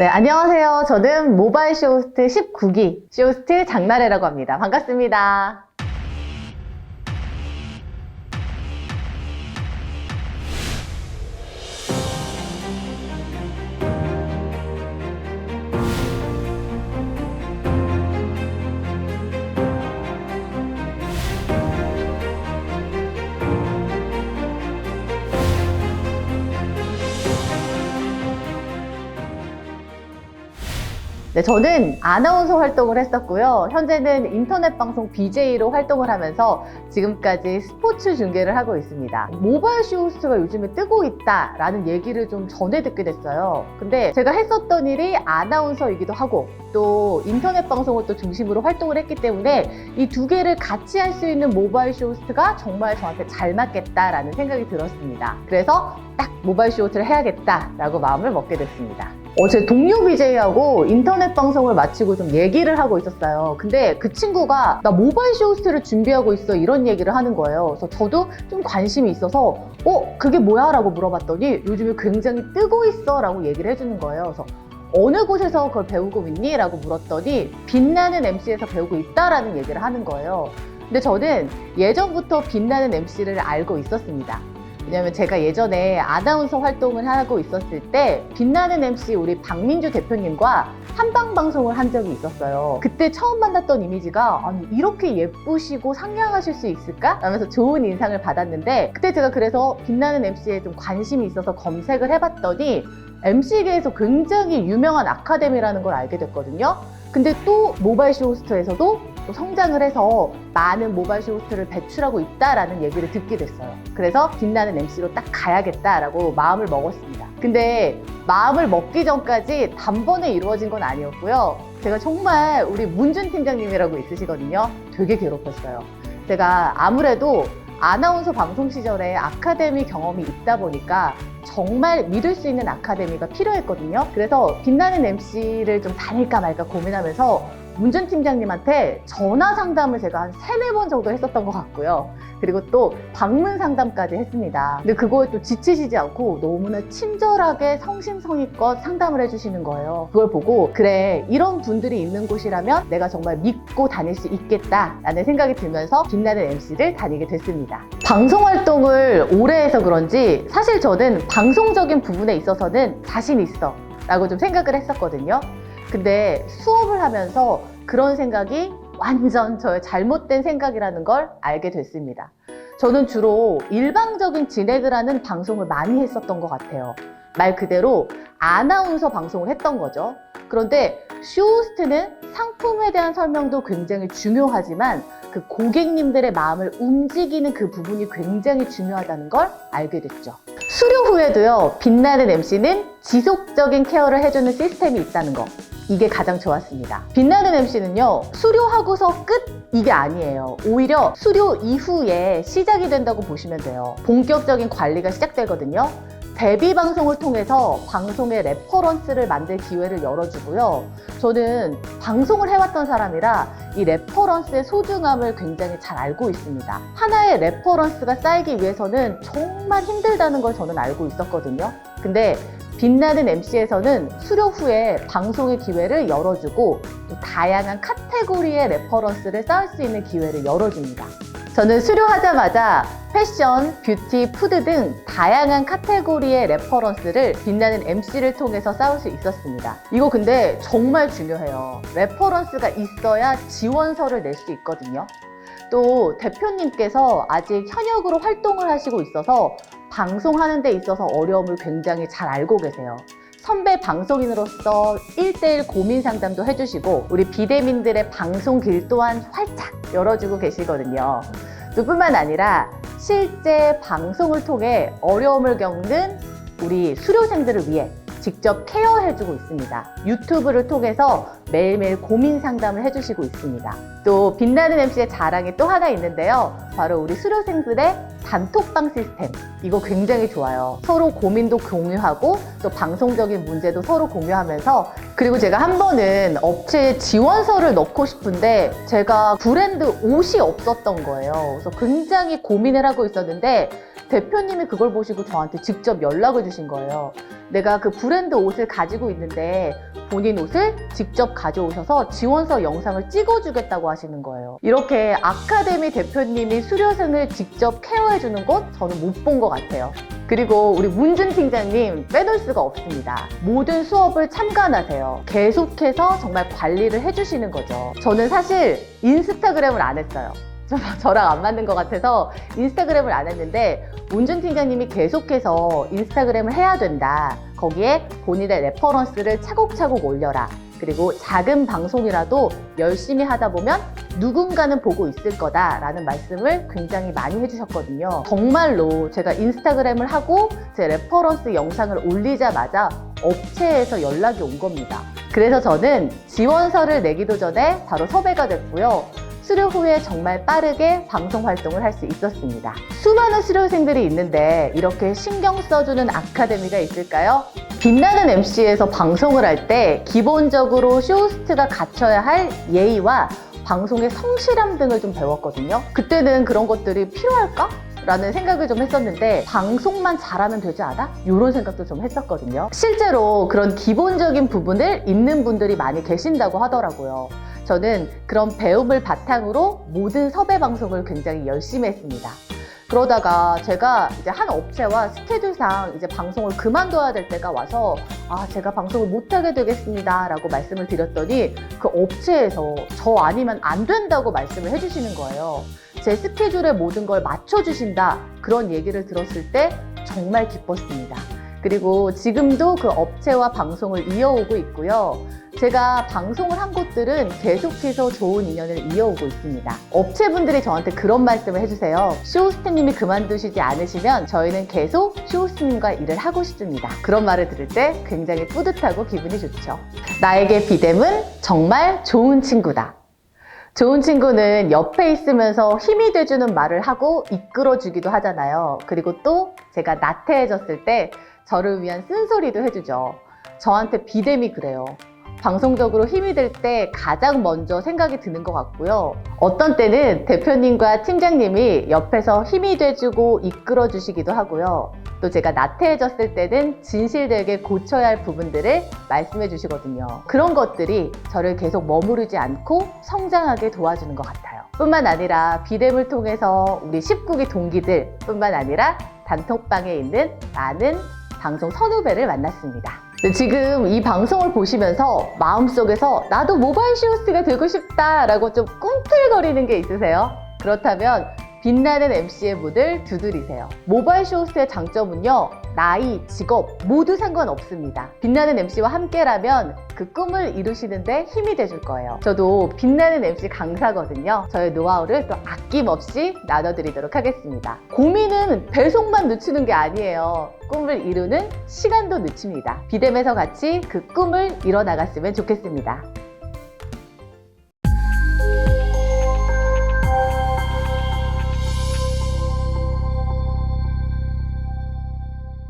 네, 안녕하세요. 저는 모바일 쇼호스트 19기 쇼호스트 장나래라고 합니다. 반갑습니다. 네, 저는 아나운서 활동을 했었고요. 현재는 인터넷 방송 BJ로 활동을 하면서 지금까지 스포츠 중계를 하고 있습니다. 모바일 쇼호스트가 요즘에 뜨고 있다라는 얘기를 좀 전에 듣게 됐어요. 근데 제가 했었던 일이 아나운서이기도 하고 또 인터넷 방송을 또 중심으로 활동을 했기 때문에 이 두 개를 같이 할 수 있는 모바일 쇼호스트가 정말 저한테 잘 맞겠다라는 생각이 들었습니다. 그래서 딱 모바일 쇼호스트를 해야겠다라고 마음을 먹게 됐습니다. 제 동료 BJ하고 인터넷 방송을 마치고 좀 얘기를 하고 있었어요. 근데 그 친구가 나 모바일 쇼호스트를 준비하고 있어 이런 얘기를 하는 거예요. 그래서 저도 좀 관심이 있어서 그게 뭐야? 라고 물어봤더니 요즘에 굉장히 뜨고 있어 라고 얘기를 해주는 거예요. 그래서 어느 곳에서 그걸 배우고 있니? 라고 물었더니 빛나는 MC에서 배우고 있다라는 얘기를 하는 거예요. 근데 저는 예전부터 빛나는 MC를 알고 있었습니다. 왜냐면 제가 예전에 아나운서 활동을 하고 있었을 때 빛나는 MC 우리 박민주 대표님과 한방 방송을 한 적이 있었어요. 그때 처음 만났던 이미지가 아니 이렇게 예쁘시고 상냥하실 수 있을까? 라면서 좋은 인상을 받았는데 그때 제가 그래서 빛나는 MC에 좀 관심이 있어서 검색을 해봤더니 MC계에서 굉장히 유명한 아카데미라는 걸 알게 됐거든요. 근데 또 모바일 쇼호스트에서도 또 성장을 해서 많은 모바일 쇼호스트를 배출하고 있다라는 얘기를 듣게 됐어요. 그래서 빛나는 MC로 딱 가야겠다라고 마음을 먹었습니다. 근데 마음을 먹기 전까지 단번에 이루어진 건 아니었고요. 제가 정말 우리 문준 팀장님이라고 있으시거든요. 되게 괴롭혔어요. 제가 아무래도 아나운서 방송 시절에 아카데미 경험이 있다 보니까 정말 믿을 수 있는 아카데미가 필요했거든요. 그래서 빛나는 MC를 좀 다닐까 말까 고민하면서 문준 팀장님한테 전화 상담을 제가 한 3-4번 정도 했었던 것 같고요. 그리고 또 방문 상담까지 했습니다. 근데 그거에 또 지치시지 않고 너무나 친절하게 성심성의껏 상담을 해주시는 거예요. 그걸 보고 그래 이런 분들이 있는 곳이라면 내가 정말 믿고 다닐 수 있겠다라는 생각이 들면서 빛나는 MC를 다니게 됐습니다. 방송 활동을 오래 해서 그런지 사실 저는 방송적인 부분에 있어서는 자신 있어 라고 좀 생각을 했었거든요. 근데 수업을 하면서 그런 생각이 완전 저의 잘못된 생각이라는 걸 알게 됐습니다. 저는 주로 일방적인 진행을 하는 방송을 많이 했었던 것 같아요. 말 그대로 아나운서 방송을 했던 거죠. 그런데 쇼호스트는 상품에 대한 설명도 굉장히 중요하지만 그 고객님들의 마음을 움직이는 그 부분이 굉장히 중요하다는 걸 알게 됐죠. 수료 후에도요, 빛나는 MC는 지속적인 케어를 해주는 시스템이 있다는 거. 이게 가장 좋았습니다. 빛나는 MC는요, 수료하고서 끝! 이게 아니에요. 오히려 수료 이후에 시작이 된다고 보시면 돼요. 본격적인 관리가 시작되거든요. 데뷔 방송을 통해서 방송의 레퍼런스를 만들 기회를 열어주고요. 저는 방송을 해왔던 사람이라 이 레퍼런스의 소중함을 굉장히 잘 알고 있습니다. 하나의 레퍼런스가 쌓이기 위해서는 정말 힘들다는 걸 저는 알고 있었거든요. 근데 빛나는 MC에서는 수료 후에 방송의 기회를 열어주고 또 다양한 카테고리의 레퍼런스를 쌓을 수 있는 기회를 열어줍니다. 저는 수료하자마자 패션, 뷰티, 푸드 등 다양한 카테고리의 레퍼런스를 빛나는 MC를 통해서 쌓을 수 있었습니다. 이거 근데 정말 중요해요. 레퍼런스가 있어야 지원서를 낼 수 있거든요. 또 대표님께서 아직 현역으로 활동을 하시고 있어서 방송하는 데 있어서 어려움을 굉장히 잘 알고 계세요. 선배 방송인으로서 1:1 고민 상담도 해주시고 우리 비대민들의 방송 길 또한 활짝 열어주고 계시거든요. 뿐만 아니라 실제 방송을 통해 어려움을 겪는 우리 수료생들을 위해 직접 케어해주고 있습니다. 유튜브를 통해서 매일매일 고민 상담을 해주시고 있습니다. 또 빛나는 MC의 자랑이 또 하나 있는데요. 바로 우리 수료생들의 단톡방 시스템. 이거 굉장히 좋아요. 서로 고민도 공유하고 또 방송적인 문제도 서로 공유하면서 그리고 제가 한 번은 업체에 지원서를 넣고 싶은데 제가 브랜드 옷이 없었던 거예요. 그래서 굉장히 고민을 하고 있었는데 대표님이 그걸 보시고 저한테 직접 연락을 주신 거예요. 내가 그 브랜드 옷을 가지고 있는데 본인 옷을 직접 가져오셔서 지원서 영상을 찍어주겠다고 하시는 거예요. 이렇게 아카데미 대표님이 수료생을 직접 케어해주는 곳 저는 못 본 것 같아요. 그리고 우리 문준 팀장님 빼놓을 수가 없습니다. 모든 수업을 참관하세요. 계속해서 정말 관리를 해주시는 거죠. 저는 사실 인스타그램을 안 했어요. 저랑 안 맞는 것 같아서 인스타그램을 안 했는데 문준 팀장님이 계속해서 인스타그램을 해야 된다. 거기에 본인의 레퍼런스를 차곡차곡 올려라. 그리고 작은 방송이라도 열심히 하다 보면 누군가는 보고 있을 거다라는 말씀을 굉장히 많이 해주셨거든요. 정말로 제가 인스타그램을 하고 제 레퍼런스 영상을 올리자마자 업체에서 연락이 온 겁니다. 그래서 저는 지원서를 내기도 전에 바로 섭외가 됐고요. 수료 후에 정말 빠르게 방송 활동을 할 수 있었습니다. 수많은 수료생들이 있는데 이렇게 신경 써주는 아카데미가 있을까요? 빛나는 MC에서 방송을 할 때 기본적으로 쇼호스트가 갖춰야 할 예의와 방송의 성실함 등을 좀 배웠거든요. 그때는 그런 것들이 필요할까? 라는 생각을 좀 했었는데 방송만 잘하면 되지 않아? 이런 생각도 좀 했었거든요. 실제로 그런 기본적인 부분을 잊는 분들이 많이 계신다고 하더라고요. 저는 그런 배움을 바탕으로 모든 섭외 방송을 굉장히 열심히 했습니다. 그러다가 제가 이제 한 업체와 스케줄상 이제 방송을 그만둬야 될 때가 와서 제가 방송을 못하게 되겠습니다 라고 말씀을 드렸더니 그 업체에서 저 아니면 안 된다고 말씀을 해주시는 거예요. 제 스케줄에 모든 걸 맞춰주신다 그런 얘기를 들었을 때 정말 기뻤습니다. 그리고 지금도 그 업체와 방송을 이어오고 있고요. 제가 방송을 한 곳들은 계속해서 좋은 인연을 이어오고 있습니다. 업체분들이 저한테 그런 말씀을 해주세요. 쇼호스트님이 그만두시지 않으시면 저희는 계속 쇼호스트님과 일을 하고 싶습니다. 그런 말을 들을 때 굉장히 뿌듯하고 기분이 좋죠. 나에게 비뎀은 정말 좋은 친구다. 좋은 친구는 옆에 있으면서 힘이 돼주는 말을 하고 이끌어주기도 하잖아요. 그리고 또 제가 나태해졌을 때 저를 위한 쓴소리도 해주죠. 저한테 비뎀이 그래요. 방송적으로 힘이 될 때 가장 먼저 생각이 드는 것 같고요. 어떤 때는 대표님과 팀장님이 옆에서 힘이 돼주고 이끌어 주시기도 하고요. 또 제가 나태해졌을 때는 진실되게 고쳐야 할 부분들을 말씀해 주시거든요. 그런 것들이 저를 계속 머무르지 않고 성장하게 도와주는 것 같아요. 뿐만 아니라 비뎀을 통해서 우리 19기 동기들 뿐만 아니라 단톡방에 있는 많은 방송 선후배를 만났습니다. 지금 이 방송을 보시면서 마음속에서 나도 모바일 쇼호스트가 되고 싶다라고 좀 꿈틀거리는 게 있으세요? 그렇다면 빛나는 MC의 문을 두드리세요. 모바일 쇼호스트의 장점은요, 나이, 직업 모두 상관없습니다. 빛나는 MC와 함께라면 그 꿈을 이루시는데 힘이 돼줄 거예요. 저도 빛나는 MC 강사거든요. 저의 노하우를 또 아낌없이 나눠드리도록 하겠습니다. 고민은 배송만 늦추는 게 아니에요. 꿈을 이루는 시간도 늦춥니다. 비뎀에서 같이 그 꿈을 이뤄나갔으면 좋겠습니다.